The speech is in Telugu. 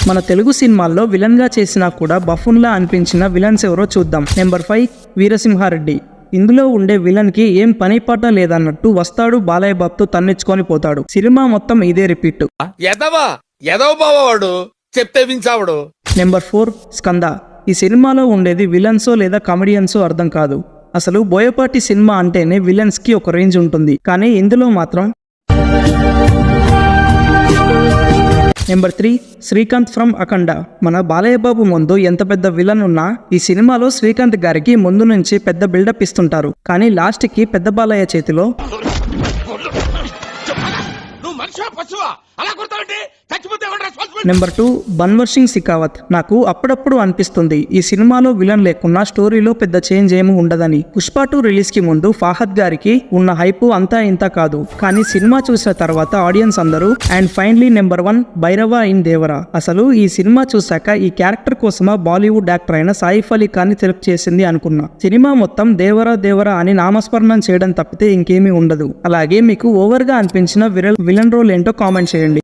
మన తెలుగు సినిమాల్లో విలన్ గా చేసినా కూడా బఫూన్ లా అనిపించిన విలన్స్ ఎవరో చూద్దాం. నెంబర్ 5 వీరసింహారెడ్డి. ఇందులో ఉండే విలన్ కి ఏం పని పాట లేదన్నట్టు వస్తాడు, బాలయ్య బాబుతో తన్నిచ్చుకొని పోతాడు. సినిమా మొత్తం ఇదే రిపీట్. చెప్తే వించావుడు. నెంబర్ 4 స్కంద. ఈ సినిమాలో ఉండేది విలన్సో లేదా కమెడియన్సో అర్థం కాదు. అసలు బోయపాటి సినిమా అంటేనే విలన్స్ కి ఒక రేంజ్ ఉంటుంది, కానీ ఇందులో మాత్రం. నెంబర్ 3 శ్రీకాంత్ ఫ్రమ్ అఖండ. మన బాలయ్య బాబు ముందు ఎంత పెద్ద విలన్ ఉన్నా ఈ సినిమాలో శ్రీకాంత్ గారికి ముందు నుంచి పెద్ద బిల్డప్ ఇస్తుంటారు, కానీ లాస్ట్ కి పెద్ద బాలయ్య చేతిలో. నెంబర్ 2 బన్వర్ సింగ్ సికావత్. నాకు అప్పుడప్పుడు అనిపిస్తుంది ఈ సినిమాలో విలన్ లేకున్నా స్టోరీలో పెద్ద చేంజ్ ఏమి ఉండదని. పుష్ప 2 రిలీజ్ కి ముందు ఫాహద్ గారికి ఉన్న హైపు అంతా ఇంత కాదు, కానీ సినిమా చూసిన తర్వాత ఆడియన్స్ అందరూ. And finally number 1 Bhairava in Devara. అసలు ఈ సినిమా చూసాక ఈ క్యారెక్టర్ కోసమా బాలీవుడ్ యాక్టర్ అయిన సాయిఫ్ అలీ ఖాన్ ని సెలెక్ట్ చేసింది అనుకున్నా. సినిమా మొత్తం దేవరా దేవరా అని నామస్మరణం చేయడం తప్పితే ఇంకేమీ ఉండదు. అలాగే మీకు ఓవర్ గా అనిపించిన విలన్ రోల్ ఏంటో కామెంట్ చేయండి.